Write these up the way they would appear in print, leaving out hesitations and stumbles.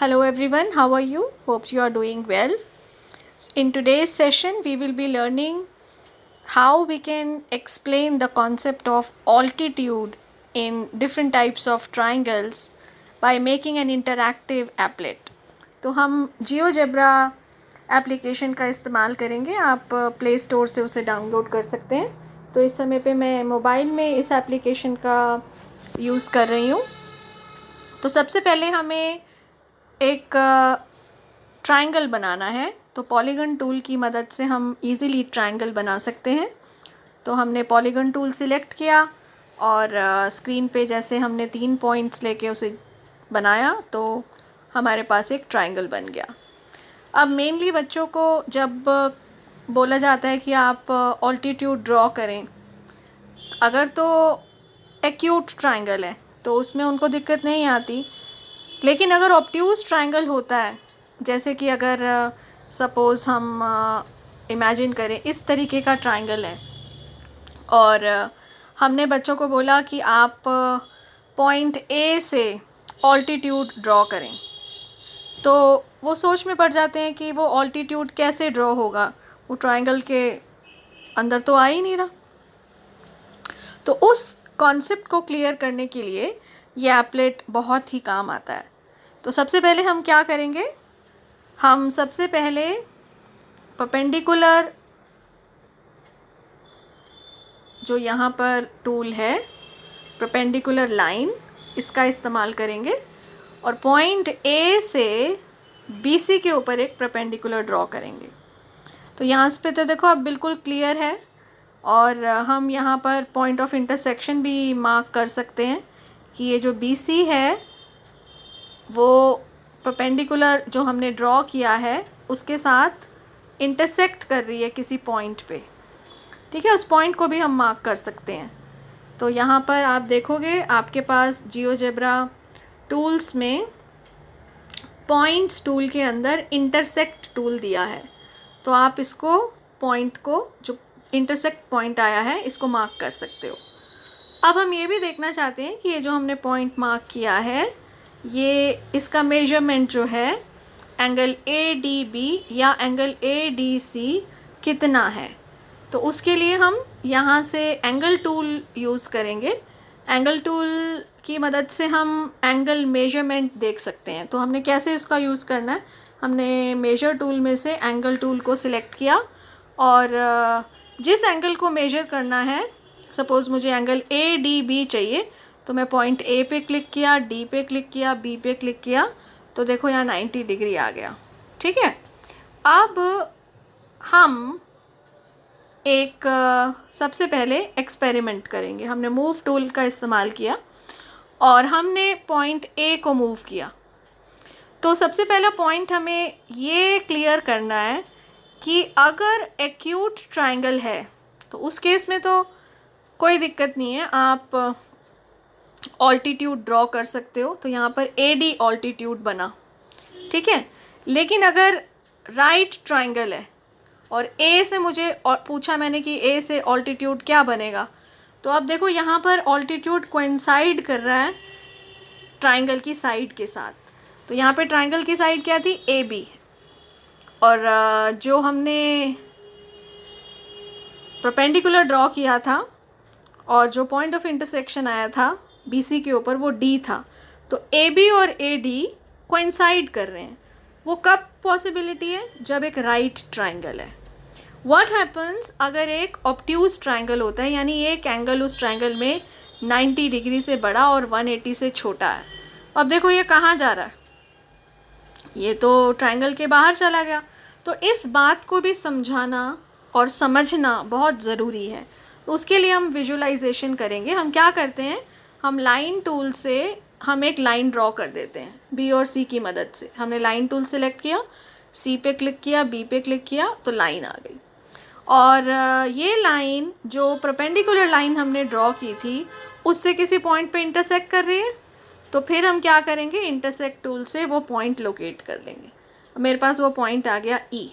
Hello everyone, how are you? Hope you are doing well. In today's session, we will be learning how we can explain the concept of altitude in different types of triangles by making an interactive applet. तो हम GeoGebra application का इस्तेमाल करेंगे. आप play store से उसे download कर सकते हैं. तो इस समय पे मैं मोबाइल में इस एप्लीकेशन का यूज़ कर रही हूँ. तो सबसे पहले हमें एक ट्रायंगल बनाना है. तो पॉलीगन टूल की मदद से हम इजीली ट्रायंगल बना सकते हैं. तो हमने पॉलीगन टूल सिलेक्ट किया और स्क्रीन पे जैसे हमने 3 पॉइंट्स लेके उसे बनाया तो हमारे पास एक ट्रायंगल बन गया. अब मेनली बच्चों को जब बोला जाता है कि आप ऑल्टीट्यूड ड्रॉ करें, अगर तो एक्यूट ट्रायंगल है तो उसमें उनको दिक्कत नहीं आती. लेकिन अगर ऑब्ट्यूज़ ट्रायंगल होता है, जैसे कि अगर सपोज़ हम इमेजिन करें इस तरीके का ट्रायंगल है और हमने बच्चों को बोला कि आप पॉइंट ए से ऑल्टीट्यूड ड्रॉ करें, तो वो सोच में पड़ जाते हैं कि वो ऑल्टीट्यूड कैसे ड्रॉ होगा, वो ट्रायंगल के अंदर तो आ ही नहीं रहा. तो उस कॉन्सेप्ट को क्लियर करने के लिए ये एप्लेट बहुत ही काम आता है. तो सबसे पहले हम क्या करेंगे, हम सबसे पहले परपेंडिकुलर जो यहाँ पर टूल है परपेंडिकुलर लाइन, इसका इस्तेमाल करेंगे और पॉइंट ए से BC के ऊपर एक परपेंडिकुलर ड्रॉ करेंगे. तो यहाँ पे तो देखो अब बिल्कुल क्लियर है और हम यहाँ पर पॉइंट ऑफ इंटरसेक्शन भी मार्क कर सकते हैं कि ये जो BC है वो परपेंडिकुलर जो हमने ड्रॉ किया है उसके साथ इंटरसेक्ट कर रही है किसी पॉइंट पे. ठीक है, उस पॉइंट को भी हम मार्क कर सकते हैं. तो यहाँ पर आप देखोगे आपके पास जियोजेब्रा टूल्स में पॉइंट्स टूल के अंदर इंटरसेक्ट टूल दिया है. तो आप इसको पॉइंट को जो इंटरसेक्ट पॉइंट आया है इसको मार्क कर सकते हो. अब हम ये भी देखना चाहते हैं कि ये जो हमने पॉइंट मार्क किया है ये इसका मेजरमेंट जो है एंगल ADB या एंगल ADC कितना है. तो उसके लिए हम यहाँ से एंगल टूल यूज़ करेंगे. एंगल टूल की मदद से हम एंगल मेजरमेंट देख सकते हैं. तो हमने कैसे इसका यूज़ करना है, हमने मेजर टूल में से एंगल टूल को सिलेक्ट किया और जिस एंगल को मेजर करना है, सपोज़ मुझे एंगल ADB चाहिए, तो मैं पॉइंट A पे क्लिक किया, D पे क्लिक किया, B पे क्लिक किया, तो देखो यहाँ 90 डिग्री आ गया. ठीक है, अब हम एक सबसे पहले एक्सपेरिमेंट करेंगे. हमने मूव टूल का इस्तेमाल किया और हमने पॉइंट A को मूव किया. तो सबसे पहला पॉइंट हमें ये क्लियर करना है कि अगर एक्यूट ट्रायंगल है तो उस केस में तो कोई दिक्कत नहीं है, आप ऑल्टीट्यूड ड्रॉ कर सकते हो. तो यहाँ पर AD ऑल्टीट्यूड बना. ठीक है, लेकिन अगर राइट ट्रायंगल है और A से मुझे पूछा मैंने कि A से ऑल्टीट्यूड क्या बनेगा, तो अब देखो यहाँ पर ऑल्टीट्यूड कोइंसाइड कर रहा है ट्रायंगल की साइड के साथ. तो यहाँ पे ट्रायंगल की साइड क्या थी, AB, और जो हमने परपेंडिकुलर ड्रॉ किया था और जो पॉइंट ऑफ इंटरसेक्शन आया था BC के ऊपर वो D था. तो AB और AD कोइंसाइड कर रहे हैं. वो कब पॉसिबिलिटी है, जब एक राइट ट्रायंगल है. व्हाट हैपन्स अगर एक ऑब्ट्यूज़ ट्रायंगल होता है, यानी एक एंगल उस ट्रायंगल में 90 डिग्री से बड़ा और 180 से छोटा है. अब देखो ये कहाँ जा रहा है, ये तो ट्रायंगल के बाहर चला गया. तो इस बात को भी समझाना और समझना बहुत ज़रूरी है. तो उसके लिए हम विजुअलाइजेशन करेंगे. हम क्या करते हैं, हम लाइन टूल से हम एक लाइन ड्रॉ कर देते हैं B और C की मदद से. हमने लाइन टूल सेलेक्ट किया, C पे क्लिक किया, B पे क्लिक किया, तो लाइन आ गई. और ये लाइन जो परपेंडिकुलर लाइन हमने ड्रॉ की थी उससे किसी पॉइंट पे इंटरसेक्ट कर रही है. तो फिर हम क्या करेंगे, इंटरसेक्ट टूल से वो पॉइंट लोकेट कर लेंगे. मेरे पास वो पॉइंट आ गया E.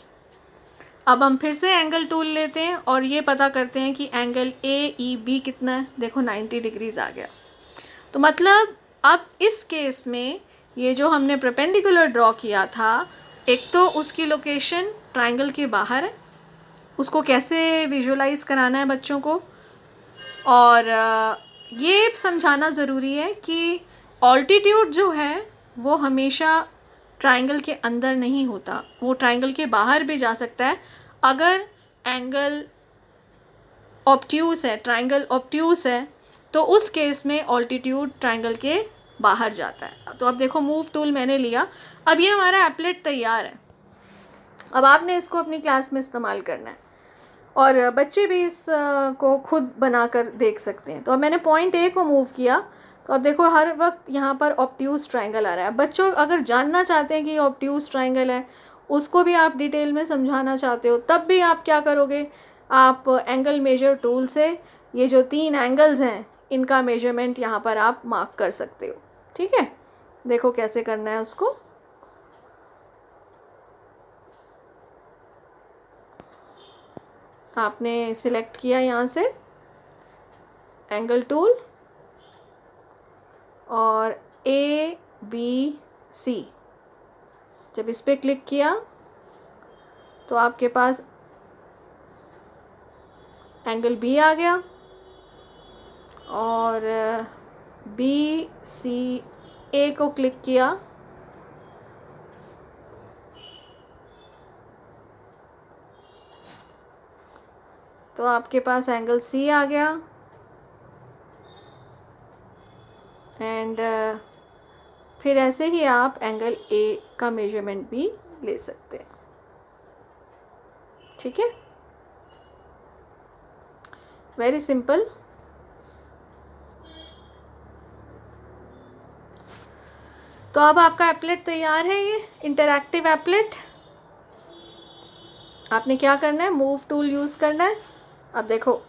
अब हम फिर से एंगल टूल लेते हैं और ये पता करते हैं कि एंगल AEB कितना है. देखो 90 डिग्रीज आ गया. तो मतलब अब इस केस में ये जो हमने परपेंडिकुलर ड्रॉ किया था, एक तो उसकी लोकेशन ट्राइंगल के बाहर है, उसको कैसे विजुअलाइज कराना है बच्चों को, और ये समझाना ज़रूरी है कि ऑल्टीट्यूड जो है वो हमेशा ट्राइंगल के अंदर नहीं होता, वो ट्राइंगल के बाहर भी जा सकता है। अगर एंगल ऑब्ट्यूस है, ट्राइंगल ऑब्ट्यूस है, तो उस केस में ऑल्टीट्यूड ट्राइंगल के बाहर जाता है। तो अब देखो मूव टूल मैंने लिया, अब ये हमारा एप्लेट तैयार है। अब आपने इसको अपनी क्लास में इस्तेमाल करना है और बच्चे भी इस को खुद बनाकर देख सकते हैं। तो अब मैंने पॉइंट ए को मूव किया, तो अब देखो हर वक्त यहाँ पर ऑब्ट्यूस ट्राइंगल आ रहा है। बच्चों अगर जानना चाहते हैं कि ये ऑब्ट्यूस ट्राइंगल है, उसको भी आप डिटेल में समझाना चाहते हो, तब भी आप क्या करोगे, आप एंगल मेजर टूल से ये जो 3 एंगल्स हैं इनका मेजरमेंट यहाँ पर आप मार्क कर सकते हो। ठीक है, देखो कैसे करना है उसको। आपने सिलेक्ट किया यहाँ से एंगल टूल और ABC, जब इस पर क्लिक किया तो आपके पास एंगल B आ गया और BCA को क्लिक किया तो आपके पास एंगल C आ गया एंड फिर ऐसे ही आप एंगल A का मेजरमेंट भी ले सकते हैं। ठीक है, वेरी सिंपल। तो अब आपका एप्लेट तैयार है, ये इंटरैक्टिव एप्लेट। आपने क्या करना है, मूव टूल यूज़ करना है। अब देखो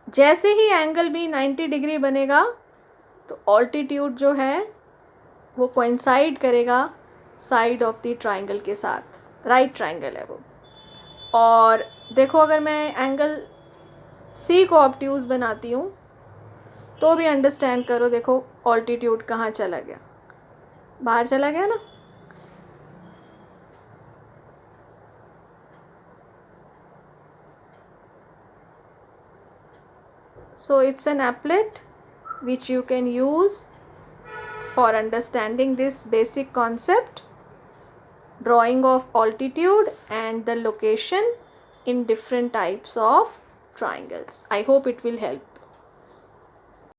जैसे ही एंगल भी 90 डिग्री बनेगा तो ऑल्टीट्यूड जो है वो कोइंसाइड करेगा साइड ऑफ द ट्राइंगल के साथ, राइट ट्राइंगल है वो। और देखो अगर मैं एंगल C को ऑब्ट्यूज बनाती हूँ तो भी अंडरस्टैंड करो, देखो ऑल्टीट्यूड कहाँ चला गया, बाहर चला गया ना। So it's an applet which you can use for understanding this basic concept, drawing of altitude and the location in different types of triangles. I hope it will help.